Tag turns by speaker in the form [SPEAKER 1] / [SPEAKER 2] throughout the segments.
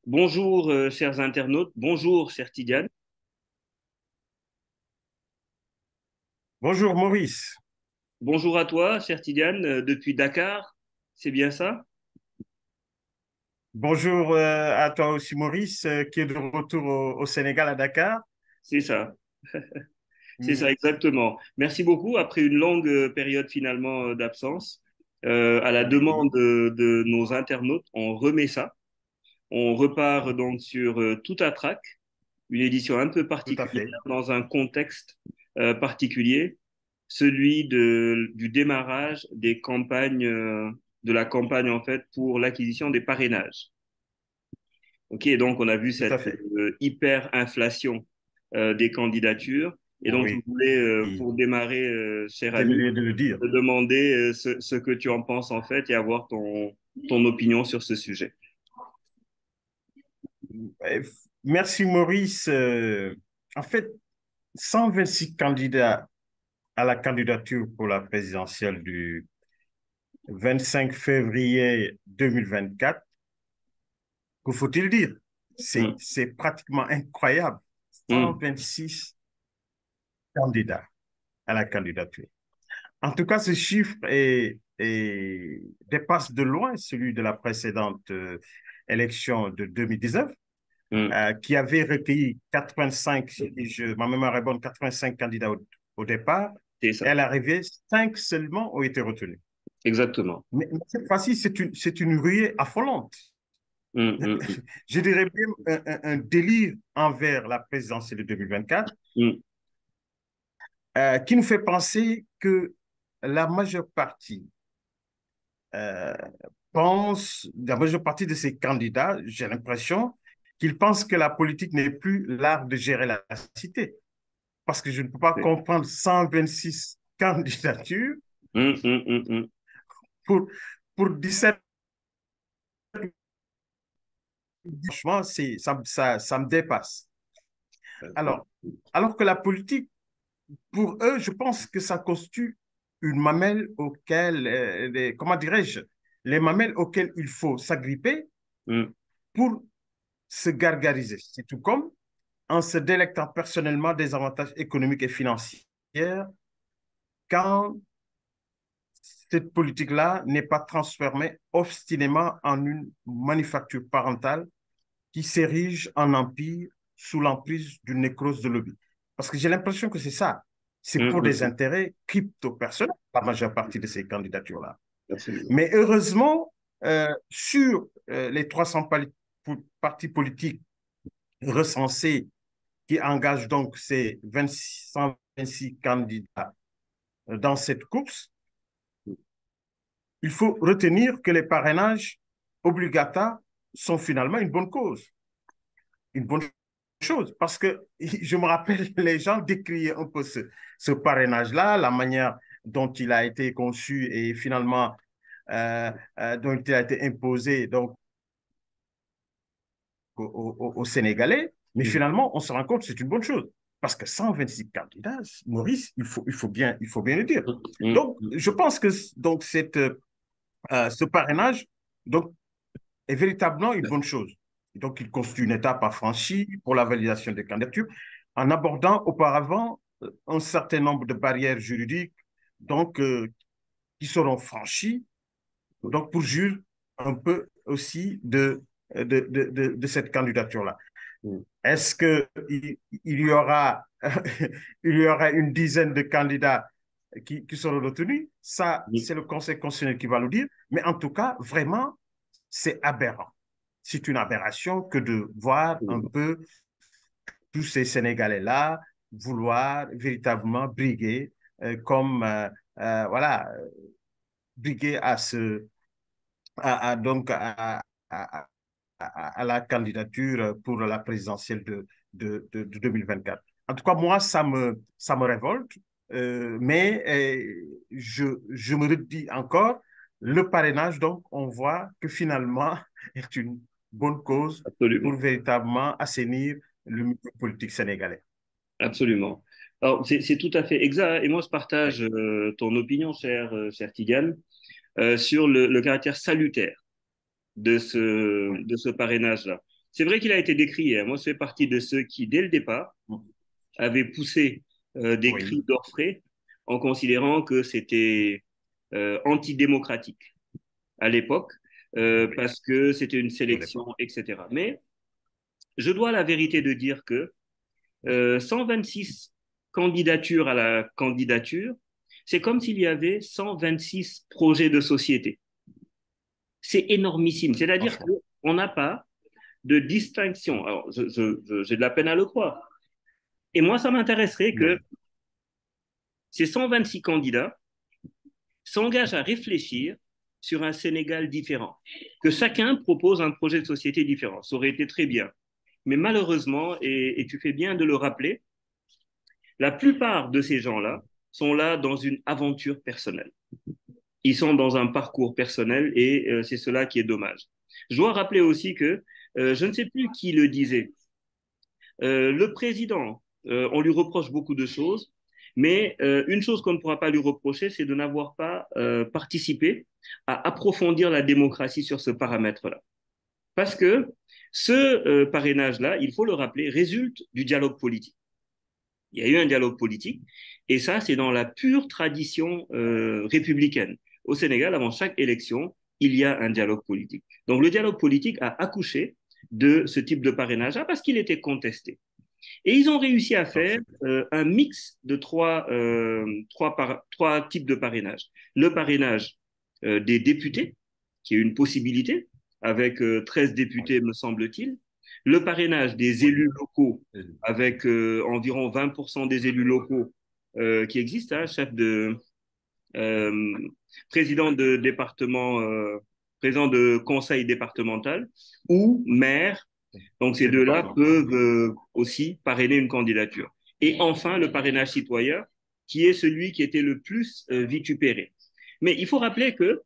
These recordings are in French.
[SPEAKER 1] Bonjour, chers internautes. Bonjour, cher Tidiane.
[SPEAKER 2] Bonjour Maurice.
[SPEAKER 1] Bonjour à toi, cher Tidiane, depuis Dakar. C'est bien ça?
[SPEAKER 2] Bonjour à toi aussi Maurice, qui est de retour au Sénégal à Dakar.
[SPEAKER 1] C'est ça. C'est ça,
[SPEAKER 2] Mm,
[SPEAKER 1] exactement. Merci beaucoup. Après une longue période finalement d'absence, à la demande
[SPEAKER 2] oui,
[SPEAKER 1] de nos internautes, on remet ça. On repart donc sur Tout à Trac, une édition un peu
[SPEAKER 2] tout à
[SPEAKER 1] particulière
[SPEAKER 2] fait,
[SPEAKER 1] dans un contexte particulier, celui du démarrage des campagnes, de la campagne en fait pour l'acquisition des parrainages. Ok, donc on a vu
[SPEAKER 2] tout à
[SPEAKER 1] cette
[SPEAKER 2] fait.
[SPEAKER 1] hyperinflation des candidatures. Et donc je
[SPEAKER 2] Oui,
[SPEAKER 1] voulais,
[SPEAKER 2] j'ai
[SPEAKER 1] pour démarrer, cher ami,
[SPEAKER 2] oublié de le dire.
[SPEAKER 1] te demander ce que tu en penses en fait et avoir ton opinion sur ce sujet.
[SPEAKER 2] Euh, Merci Maurice. En fait, 126 candidats à la candidature pour la présidentielle du 25 février 2024. Que faut-il dire?
[SPEAKER 1] Mm,
[SPEAKER 2] C'est pratiquement incroyable.
[SPEAKER 1] mm,
[SPEAKER 2] 126 candidats à la candidature. En tout cas, ce chiffre dépasse de loin celui de la précédente élection de 2019,
[SPEAKER 1] mm.
[SPEAKER 2] qui avait recueilli 85, si ma mémoire est bonne, 85 candidats au départ,
[SPEAKER 1] C'est
[SPEAKER 2] et à
[SPEAKER 1] ça,
[SPEAKER 2] l'arrivée, 5 seulement ont été retenus.
[SPEAKER 1] exactement.
[SPEAKER 2] Mais cette fois-ci, c'est une ruée affolante.
[SPEAKER 1] Mm, mm,
[SPEAKER 2] Je dirais même un délire envers la présidentielle de 2024,
[SPEAKER 1] mm,
[SPEAKER 2] qui nous fait penser que la majeure partie euh, la majeure partie de ces candidats, j'ai l'impression qu'ils pensent que la politique n'est plus l'art de gérer la cité. Parce que je ne peux pas
[SPEAKER 1] mm.
[SPEAKER 2] comprendre 126 candidatures
[SPEAKER 1] Mm, mm, mm, mm.
[SPEAKER 2] pour, pour 17. Franchement, ça me dépasse. Alors, alors que la politique, pour eux, je pense que ça constitue une mamelle auquel, comment dirais-je, les mamelles auxquelles il faut s'agripper
[SPEAKER 1] Mm,
[SPEAKER 2] pour se gargariser. C'est tout comme en se délectant personnellement des avantages économiques et financiers quand cette politique-là n'est pas transformée obstinément en une manufacture parentale qui s'érige en empire sous l'emprise d'une nécrose de lobby. Parce que j'ai l'impression que c'est ça. C'est
[SPEAKER 1] mm,
[SPEAKER 2] pour
[SPEAKER 1] mm,
[SPEAKER 2] des
[SPEAKER 1] mm.
[SPEAKER 2] intérêts crypto-personnels, la majeure partie de ces candidatures-là.
[SPEAKER 1] Absolument.
[SPEAKER 2] Mais heureusement, sur les 300 partis politiques recensés qui engagent donc ces 126 candidats dans cette course, il faut retenir que les parrainages obligatoires sont finalement une bonne cause, une bonne chose, parce que je me rappelle, les gens décriaient un peu ce parrainage-là, la manière dont il a été conçu et finalement dont il a été imposé donc, aux Sénégalais. Mais
[SPEAKER 1] Mm,
[SPEAKER 2] finalement, on se rend compte que c'est une bonne chose. Parce que 126 candidats, Maurice, il faut bien le dire.
[SPEAKER 1] mm,
[SPEAKER 2] Donc,
[SPEAKER 1] mm.
[SPEAKER 2] je pense que donc, ce parrainage donc, est véritablement une bonne chose. Donc, il constitue une étape à franchir pour la validation des candidatures en abordant auparavant un certain nombre de barrières juridiques donc, qui seront franchies donc, pour juger un peu aussi de cette candidature-là.
[SPEAKER 1] Mm.
[SPEAKER 2] Est-ce qu'il il y aura, il y aura une dizaine de candidats qui seront retenus? Ça, c'est le Conseil constitutionnel qui va nous dire. Mais en tout cas, vraiment, c'est aberrant. C'est une aberration que de voir un
[SPEAKER 1] Mm.
[SPEAKER 2] peu tous ces Sénégalais-là vouloir véritablement briguer, comme, voilà, briguer donc à, à la candidature pour la présidentielle de 2024. En tout cas, moi, ça me révolte, mais je me redis encore, le parrainage, donc, on voit que finalement, est une bonne cause pour
[SPEAKER 1] Absolument.
[SPEAKER 2] véritablement assainir le milieu politique sénégalais.
[SPEAKER 1] Absolument. Alors, c'est tout à fait exact. Et moi, je
[SPEAKER 2] Oui,
[SPEAKER 1] partage ton opinion, cher Tigane, sur le caractère salutaire de ce parrainage-là. C'est vrai qu'il a été décrié, hein. Moi, je fais partie de ceux qui, dès le départ, avaient poussé des cris
[SPEAKER 2] Oui,
[SPEAKER 1] d'orfraie en considérant que c'était antidémocratique à l'époque,
[SPEAKER 2] oui,
[SPEAKER 1] parce que c'était une
[SPEAKER 2] de
[SPEAKER 1] sélection,
[SPEAKER 2] l'époque.
[SPEAKER 1] etc. Mais je dois la vérité de dire que 126 candidatures à la candidature, c'est comme s'il y avait 126 projets de société. C'est énormissime. C'est-à-dire
[SPEAKER 2] Franchement.
[SPEAKER 1] qu'on n'a pas de distinction. Alors, j'ai de la peine à le croire. Et moi, ça m'intéresserait que
[SPEAKER 2] Oui,
[SPEAKER 1] ces 126 candidats s'engagent à réfléchir sur un Sénégal différent, que chacun propose un projet de société différent. Ça aurait été très bien. Mais malheureusement, et tu fais bien de le rappeler, la plupart de ces gens-là sont là dans une aventure personnelle. Ils sont dans un parcours personnel et c'est cela qui est dommage. Je dois rappeler aussi que je ne sais plus qui le disait. Le président, on lui reproche beaucoup de choses, mais une chose qu'on ne pourra pas lui reprocher, c'est de n'avoir pas participé à approfondir la démocratie sur ce paramètre-là. Parce que ce parrainage-là, il faut le rappeler, résulte du dialogue politique. Il y a eu un dialogue politique, et ça, c'est dans la pure tradition républicaine. Au Sénégal, avant chaque élection, il y a un dialogue politique. Donc le dialogue politique a accouché de ce type de parrainage-là parce qu'il était contesté. Et ils ont réussi à
[SPEAKER 2] tout à
[SPEAKER 1] faire
[SPEAKER 2] fait.
[SPEAKER 1] un mix de trois types de parrainage. Le parrainage des députés, qui est une possibilité, avec 13
[SPEAKER 2] Oui,
[SPEAKER 1] députés, me semble-t-il. Le parrainage des
[SPEAKER 2] oui.
[SPEAKER 1] élus locaux, avec environ 20% des élus locaux qui existent, hein, chef de euh, président de département, président de conseil départemental ou maire. Donc ces
[SPEAKER 2] C'est
[SPEAKER 1] deux-là
[SPEAKER 2] départemental.
[SPEAKER 1] peuvent aussi parrainer une candidature. Et enfin, le parrainage citoyen, qui est celui qui était le plus vitupéré. Mais il faut rappeler que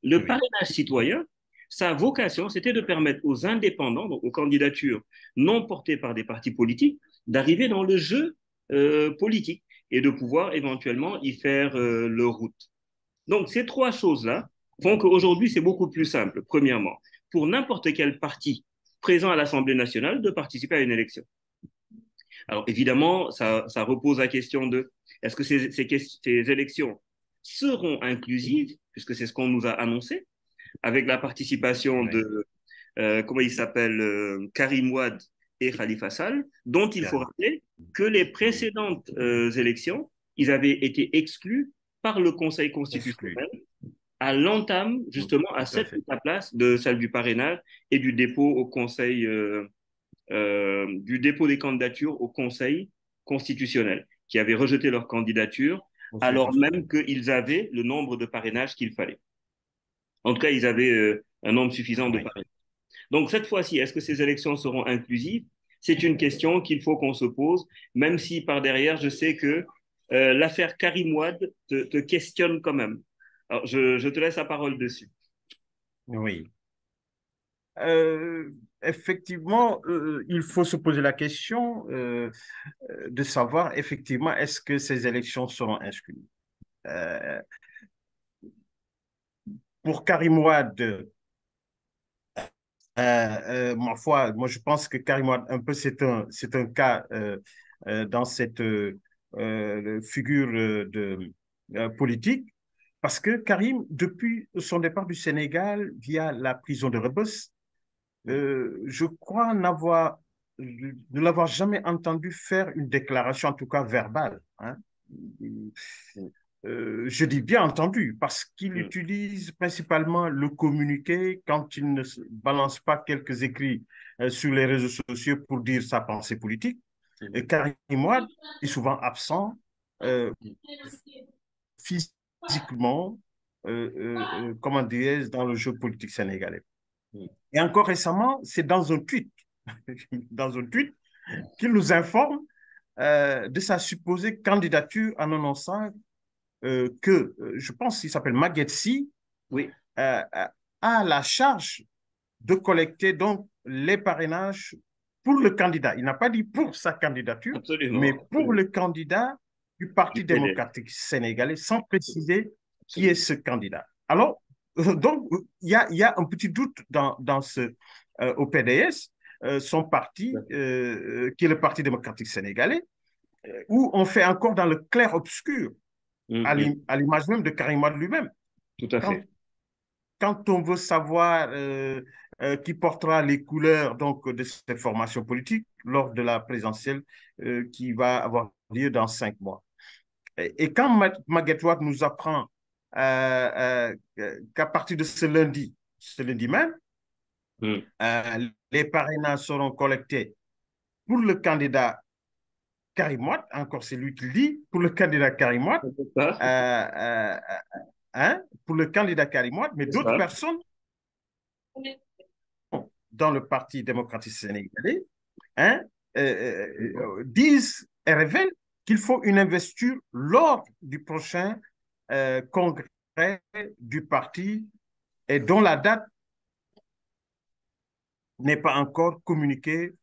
[SPEAKER 1] le
[SPEAKER 2] Oui,
[SPEAKER 1] parrainage citoyen, sa vocation, c'était de permettre aux indépendants, donc aux candidatures non portées par des partis politiques, d'arriver dans le jeu politique et de pouvoir éventuellement y faire leur route. Donc, ces trois choses-là font qu'aujourd'hui, c'est beaucoup plus simple, premièrement, pour n'importe quel parti présent à l'Assemblée nationale de participer à une élection. Alors, évidemment, ça repose la question de est-ce que ces élections seront inclusives, puisque c'est ce qu'on nous a annoncé, avec la participation
[SPEAKER 2] oui.
[SPEAKER 1] de, comment il s'appelle, Karim Ouad et Khalifa Sall, dont il faut
[SPEAKER 2] Bien.
[SPEAKER 1] rappeler que les précédentes élections, ils avaient été exclus par le Conseil
[SPEAKER 2] Exclu.
[SPEAKER 1] constitutionnel à l'entame, justement, à
[SPEAKER 2] Tout à
[SPEAKER 1] cette
[SPEAKER 2] fait.
[SPEAKER 1] place de celle du parrainage et du dépôt au Conseil, du dépôt des candidatures au Conseil constitutionnel, qui avait rejeté leur candidature,
[SPEAKER 2] Conseil
[SPEAKER 1] alors même
[SPEAKER 2] constitutionnel.
[SPEAKER 1] qu'ils avaient le nombre de parrainages qu'il fallait. En tout cas, ils avaient un nombre suffisant de
[SPEAKER 2] Oui.
[SPEAKER 1] parrainages. Donc, cette fois-ci, est-ce que ces élections seront inclusives? C'est une question qu'il faut qu'on se pose, même si par derrière, je sais que l'affaire Karim Ouad te questionne quand même. Alors, je te laisse la parole dessus.
[SPEAKER 2] Oui. Euh, Effectivement, il faut se poser la question de savoir effectivement est-ce que ces élections seront inscrites. Euh, pour Karim Wade, ma foi, moi je pense que Karim Wade, un peu, c'est un cas dans cette figure politique, parce que Karim, depuis son départ du Sénégal via la prison de Rebus, je crois ne l'avoir jamais entendu faire une déclaration, en tout cas verbale, hein. Je dis bien entendu, parce qu'il
[SPEAKER 1] Mm.
[SPEAKER 2] utilise principalement le communiqué quand il ne balance pas quelques écrits sur les réseaux sociaux pour dire sa pensée politique. Et Karim Wade est souvent absent euh, physiquement, comment dirais-je, dans le jeu politique sénégalais. Et encore récemment, c'est dans un tweet, dans un tweet, qu'il nous informe de sa supposée candidature en annonçant que, je pense qu'il s'appelle Maguetsi,
[SPEAKER 1] Oui,
[SPEAKER 2] euh, a la charge de collecter donc les parrainages pour le candidat. Il n'a pas dit pour sa candidature, mais
[SPEAKER 1] absolument,
[SPEAKER 2] pour
[SPEAKER 1] absolument.
[SPEAKER 2] le candidat du
[SPEAKER 1] Du
[SPEAKER 2] Parti
[SPEAKER 1] PDS,
[SPEAKER 2] démocratique sénégalais, sans préciser qui est
[SPEAKER 1] absolument.
[SPEAKER 2] ce candidat. Alors, donc, il y a un petit doute dans ce, au PDS, son parti, qui est le Parti démocratique sénégalais, où on fait encore dans le clair-obscur, à l'image même de Karim Wade lui-même.
[SPEAKER 1] Tout à
[SPEAKER 2] Quand,
[SPEAKER 1] fait.
[SPEAKER 2] quand on veut savoir qui portera les couleurs donc, de cette formation politique lors de la présidentielle qui va avoir lieu dans 5 mois. Et quand Magatte Wade nous apprend qu'à partir de ce lundi même, les parrainages seront collectés pour le candidat Karim Wade, encore c'est lui qui le dit, pour le candidat Karim Wade,
[SPEAKER 1] C'est ça.
[SPEAKER 2] pour le candidat Karim Wade, mais
[SPEAKER 1] C'est
[SPEAKER 2] d'autres
[SPEAKER 1] ça.
[SPEAKER 2] personnes dans le Parti démocratique sénégalais hein, disent et révèlent qu'il faut une investiture lors du prochain congrès du parti et dont la date n'est pas encore communiquée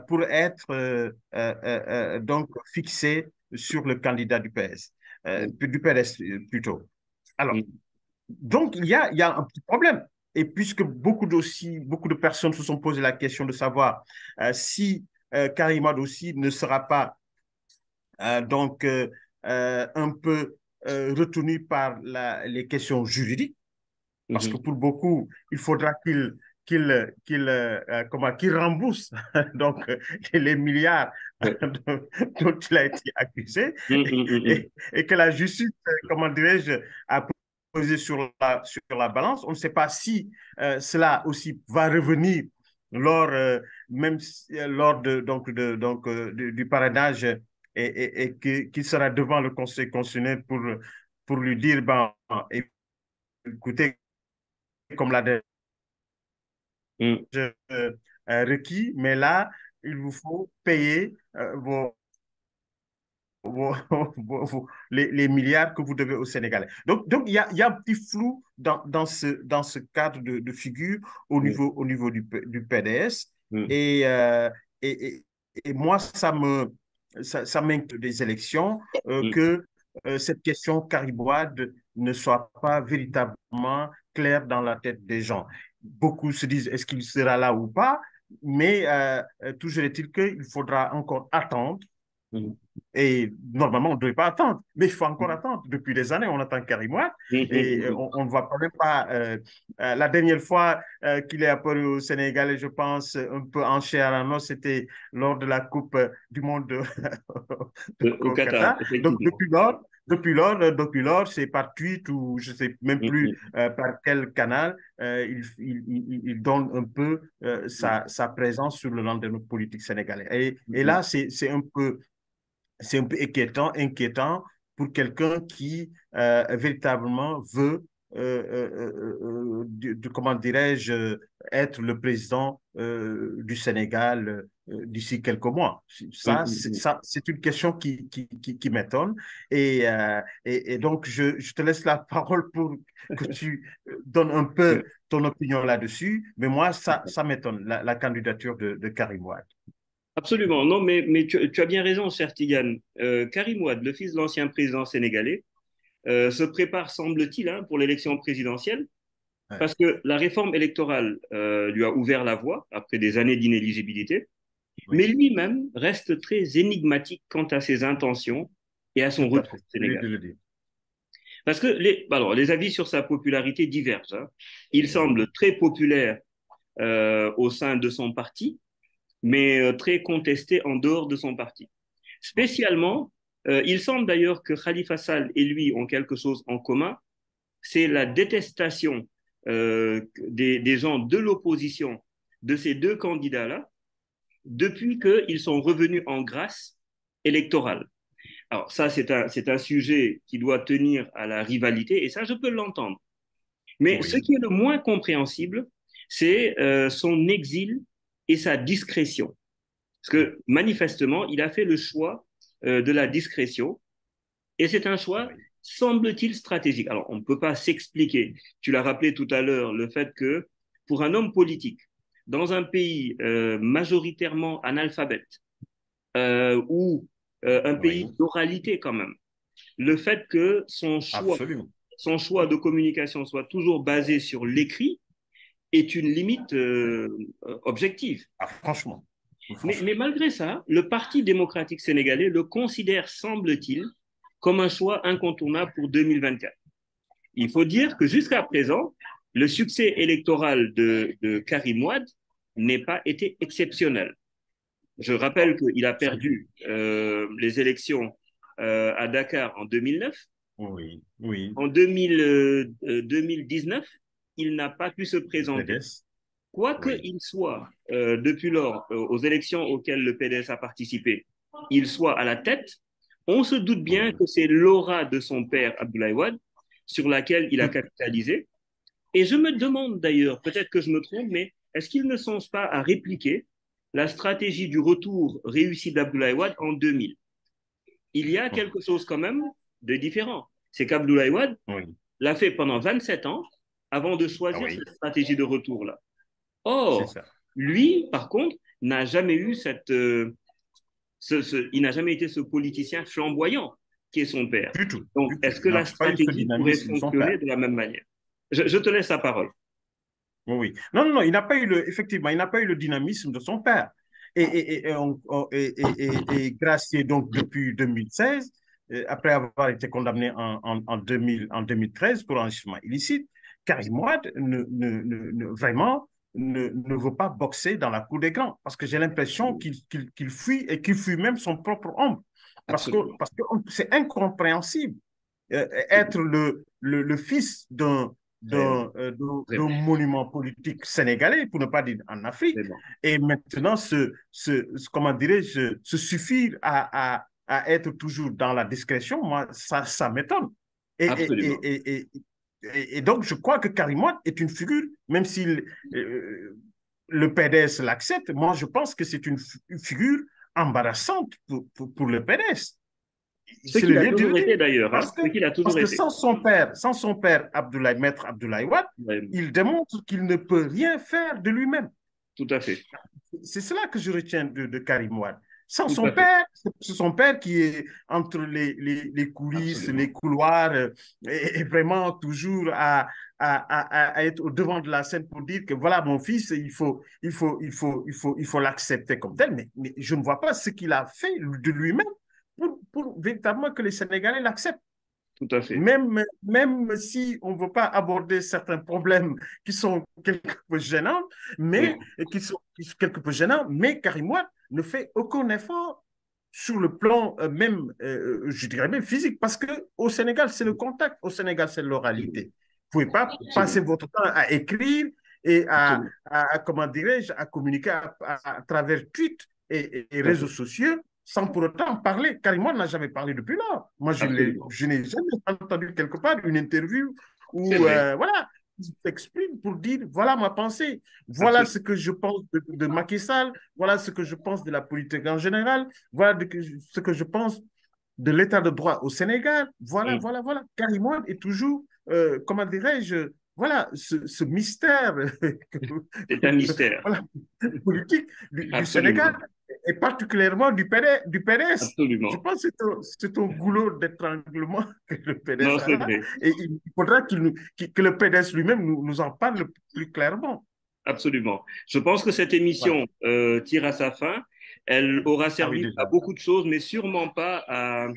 [SPEAKER 2] pour être donc fixée sur le candidat du PS, du PDS plutôt. Alors, donc, il y a un petit problème. Et puisque beaucoup de personnes se sont posé la question de savoir si Karim Wade aussi ne sera pas donc un peu retenu par les questions juridiques, parce que pour beaucoup, il faudra qu'il rembourse donc, les milliards dont il a été accusé et que la justice, comment dirais-je, a posé sur la balance. On ne sait pas si cela aussi va revenir même lors du parrainage et qu'il sera devant le Conseil constitutionnel pour lui dire, ben, écoutez, comme l'a requis, mais là, il vous faut payer les milliards que vous devez aux Sénégalais. Donc il y a un petit flou dans ce cadre de figure au niveau du PDS. Et, et, et moi, ça m'inquiète des élections que cette question cariboide ne soit pas véritablement claire dans la tête des gens. Beaucoup se disent est-ce qu'il sera là ou pas, mais toujours est-il qu'il faudra encore attendre et normalement, on ne devait pas attendre, mais il faut encore attendre. Depuis des années, on attend Karim Wade et on ne voit quand même pas. La dernière fois qu'il est apparu au Sénégal, je pense, un peu en chair à os, c'était lors de la Coupe du Monde
[SPEAKER 1] Au
[SPEAKER 2] au
[SPEAKER 1] Qatar,
[SPEAKER 2] Qatar. Donc,
[SPEAKER 1] effectivement.
[SPEAKER 2] depuis lors, c'est par tweet ou je ne sais même plus par quel canal, il donne un peu sa présence sur le landerneau politique sénégalais. Et là, c'est un peu inquiétant pour quelqu'un qui véritablement veut, comment dirais-je, être le président du Sénégal d'ici quelques mois. Ça, c'est une question qui m'étonne. Et donc, je te laisse la parole pour que tu donnes un peu ton opinion là-dessus. Mais moi, ça m'étonne, la candidature de Karim Wade.
[SPEAKER 1] Absolument. Non, mais tu as bien raison, cher Tigane. Karim Wade, le fils de l'ancien président sénégalais, se prépare, semble-t-il, hein, pour l'élection présidentielle,
[SPEAKER 2] Ouais.
[SPEAKER 1] parce que la réforme électorale lui a ouvert la voie après des années d'inéligibilité, mais
[SPEAKER 2] Oui,
[SPEAKER 1] lui-même reste très énigmatique quant à ses intentions et à son
[SPEAKER 2] tout à
[SPEAKER 1] retour
[SPEAKER 2] fait.
[SPEAKER 1] au
[SPEAKER 2] Je viens
[SPEAKER 1] Sénégal.
[SPEAKER 2] de le dire.
[SPEAKER 1] Parce que les avis sur sa popularité divergent, hein. Il
[SPEAKER 2] Oui,
[SPEAKER 1] semble très populaire au sein de son parti, mais très contesté en dehors de son parti. Spécialement, il semble d'ailleurs que Khalifa Sall et lui ont quelque chose en commun, c'est la détestation des gens de l'opposition de ces deux candidats-là depuis qu'ils sont revenus en grâce électorale. Alors ça, c'est un sujet qui doit tenir à la rivalité, et ça, je peux l'entendre. Mais ce
[SPEAKER 2] oui,
[SPEAKER 1] qui est le moins compréhensible, c'est son exil et sa discrétion. Parce que manifestement, il a fait le choix de la discrétion, et c'est un choix,
[SPEAKER 2] oui,
[SPEAKER 1] semble-t-il, stratégique. Alors, on ne peut pas s'expliquer. Tu l'as rappelé tout à l'heure, le fait que pour un homme politique, dans un pays majoritairement analphabète, ou un pays
[SPEAKER 2] oui,
[SPEAKER 1] d'oralité quand même, le fait que son choix
[SPEAKER 2] absolument.
[SPEAKER 1] de communication soit toujours basé sur l'écrit, est une limite objective.
[SPEAKER 2] Ah, franchement,
[SPEAKER 1] Mais
[SPEAKER 2] franchement.
[SPEAKER 1] malgré ça, le Parti démocratique sénégalais le considère, semble-t-il, comme un choix incontournable pour 2024. Il faut dire que jusqu'à présent, le succès électoral de Karim Wade n'est pas été exceptionnel. Je rappelle qu'il a perdu les élections à Dakar en 2009.
[SPEAKER 2] Oui, oui,
[SPEAKER 1] En 2019, il n'a pas pu se présenter.
[SPEAKER 2] PDS,
[SPEAKER 1] Quoi
[SPEAKER 2] oui.
[SPEAKER 1] qu'il soit, depuis lors, aux élections auxquelles le PDS a participé, il soit à la tête, on se doute bien
[SPEAKER 2] Oui.
[SPEAKER 1] que c'est l'aura de son père, Abdoulaye Wade, sur laquelle il a
[SPEAKER 2] Tout,
[SPEAKER 1] capitalisé. Et je me demande d'ailleurs, peut-être que je me trompe, mais est-ce qu'il ne songe pas à répliquer la stratégie du retour réussi d'Abdoulaye Wade en 2000? Il y a quelque chose quand même de différent. C'est qu'Abdoulaye Wade
[SPEAKER 2] oui,
[SPEAKER 1] l'a fait pendant 27 ans avant de
[SPEAKER 2] ah
[SPEAKER 1] choisir
[SPEAKER 2] oui,
[SPEAKER 1] cette stratégie de retour-là.
[SPEAKER 2] c'est
[SPEAKER 1] Or,
[SPEAKER 2] ça.
[SPEAKER 1] lui, par contre, n'a jamais eu il n'a jamais été ce politicien flamboyant qui est son père.
[SPEAKER 2] Du tout,
[SPEAKER 1] Donc,
[SPEAKER 2] du tout.
[SPEAKER 1] est-ce que
[SPEAKER 2] Il n'a
[SPEAKER 1] la
[SPEAKER 2] pas eu ce
[SPEAKER 1] stratégie pourrait
[SPEAKER 2] dynamisme de son père.
[SPEAKER 1] fonctionner de la même manière? Je te laisse la parole.
[SPEAKER 2] Oui, oui. Non, non, non, il n'a pas eu effectivement, il n'a pas eu le dynamisme de son père. Et gracié donc depuis 2016, après avoir été condamné en 2013 pour enrichissement illicite, Karim Wade vraiment ne veut pas boxer dans la cour des grands parce que j'ai l'impression
[SPEAKER 1] Absolument.
[SPEAKER 2] qu'il fuit et qu'il fuit même son propre ombre
[SPEAKER 1] Absolument.
[SPEAKER 2] parce que c'est incompréhensible être
[SPEAKER 1] Absolument.
[SPEAKER 2] le fils
[SPEAKER 1] Vraiment.
[SPEAKER 2] d'un
[SPEAKER 1] Vraiment.
[SPEAKER 2] monument politique sénégalais, pour ne pas dire en Afrique,
[SPEAKER 1] Vraiment.
[SPEAKER 2] et maintenant comment dirais-je, se suffire à être toujours dans la discrétion, moi, ça m'étonne. Et, et,
[SPEAKER 1] Absolument.
[SPEAKER 2] et, et, et donc, je crois que Karim Wade est une figure, même si le PDS l'accepte, moi, je pense que c'est une figure embarrassante pour le PDS.
[SPEAKER 1] Ce
[SPEAKER 2] C'est le
[SPEAKER 1] qu'il a
[SPEAKER 2] lieu de le
[SPEAKER 1] toujours
[SPEAKER 2] dire.
[SPEAKER 1] été d'ailleurs, hein?
[SPEAKER 2] Parce que,
[SPEAKER 1] Ce qu'il a
[SPEAKER 2] parce
[SPEAKER 1] toujours
[SPEAKER 2] que
[SPEAKER 1] été.
[SPEAKER 2] sans son père Abdoulaye, maître Abdoulaye Wade,
[SPEAKER 1] Vraiment.
[SPEAKER 2] il démontre qu'il ne peut rien faire de lui-même.
[SPEAKER 1] Tout à fait.
[SPEAKER 2] C'est cela que je retiens de Karim Wade. Sans
[SPEAKER 1] Tout
[SPEAKER 2] son
[SPEAKER 1] à fait.
[SPEAKER 2] père, c'est son père qui est entre les coulisses, les
[SPEAKER 1] Absolument.
[SPEAKER 2] couloirs, et vraiment toujours à être au devant de la scène pour dire que voilà, mon fils, il faut l'accepter comme tel. Mais je ne vois pas ce qu'il a fait de lui-même pour véritablement que les Sénégalais l'acceptent.
[SPEAKER 1] Tout à fait.
[SPEAKER 2] Même si on ne veut pas aborder certains problèmes qui sont quelque peu gênants,
[SPEAKER 1] Oui.
[SPEAKER 2] qui sont quelque peu gênants, mais Karim Wade ne fait aucun effort sur le plan même, je dirais même physique, parce qu'au Sénégal, c'est le contact, au Sénégal, c'est
[SPEAKER 1] Absolument.
[SPEAKER 2] l'oralité. Vous ne pouvez pas passer
[SPEAKER 1] Absolument.
[SPEAKER 2] votre temps à écrire et
[SPEAKER 1] Absolument.
[SPEAKER 2] comment dirais-je, à communiquer à travers tweets et
[SPEAKER 1] Tout à
[SPEAKER 2] réseaux
[SPEAKER 1] fait.
[SPEAKER 2] sociaux sans pour autant parler. Karim Wade n'a jamais parlé depuis là. Moi,
[SPEAKER 1] Absolument.
[SPEAKER 2] je n'ai jamais entendu quelque part une interview
[SPEAKER 1] C'est
[SPEAKER 2] où,
[SPEAKER 1] vrai.
[SPEAKER 2] voilà, il s'exprime pour dire, voilà ma pensée, voilà ce
[SPEAKER 1] Absolument.
[SPEAKER 2] que je pense de Macky Sall, voilà ce que je pense de la politique en général, voilà ce que je pense de l'état de droit au Sénégal. Voilà,
[SPEAKER 1] Mm.
[SPEAKER 2] voilà, voilà. Karim Wade est toujours, comment dirais-je, voilà, ce mystère
[SPEAKER 1] C'est un mystère.
[SPEAKER 2] voilà, politique du Sénégal
[SPEAKER 1] Absolument.
[SPEAKER 2] et particulièrement du PDS. Je
[SPEAKER 1] Absolument.
[SPEAKER 2] pense que c'est un goulot d'étranglement que le
[SPEAKER 1] Non,
[SPEAKER 2] PDS a
[SPEAKER 1] c'est
[SPEAKER 2] là.
[SPEAKER 1] vrai.
[SPEAKER 2] Et il faudra que le PDS lui-même nous en parle plus clairement.
[SPEAKER 1] Absolument. Je pense que cette
[SPEAKER 2] Voilà.
[SPEAKER 1] émission tire à sa fin. Elle aura
[SPEAKER 2] Ah oui,
[SPEAKER 1] servi
[SPEAKER 2] déjà.
[SPEAKER 1] à beaucoup de choses, mais sûrement pas à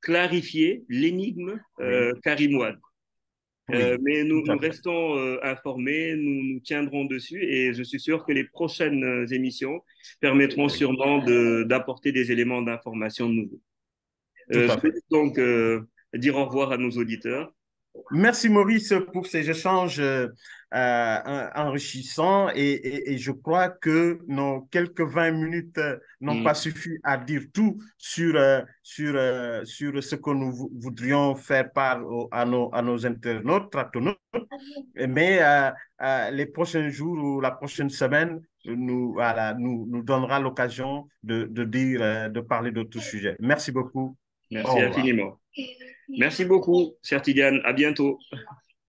[SPEAKER 1] clarifier l'énigme
[SPEAKER 2] Oui,
[SPEAKER 1] Karim Wade.
[SPEAKER 2] oui,
[SPEAKER 1] Mais
[SPEAKER 2] tout
[SPEAKER 1] nous
[SPEAKER 2] à fait.
[SPEAKER 1] restons informés, nous tiendrons dessus et je suis sûr que les prochaines émissions permettront
[SPEAKER 2] Oui,
[SPEAKER 1] sûrement d'apporter des éléments d'information nouveaux.
[SPEAKER 2] tout
[SPEAKER 1] Je
[SPEAKER 2] à
[SPEAKER 1] peux
[SPEAKER 2] fait.
[SPEAKER 1] donc dire au revoir à nos auditeurs.
[SPEAKER 2] Merci Maurice pour ces échanges enrichissants et je crois que nos quelques 20 minutes n'ont pas
[SPEAKER 1] Mm.
[SPEAKER 2] suffi à dire tout sur ce que nous voudrions faire part à nos internautes, tratonautes. Mais les prochains jours ou la prochaine semaine voilà, nous donnera l'occasion de parler d'autres sujets. Merci beaucoup. Au
[SPEAKER 1] Merci
[SPEAKER 2] revoir.
[SPEAKER 1] infiniment. Merci beaucoup, cher Tidiane. À bientôt.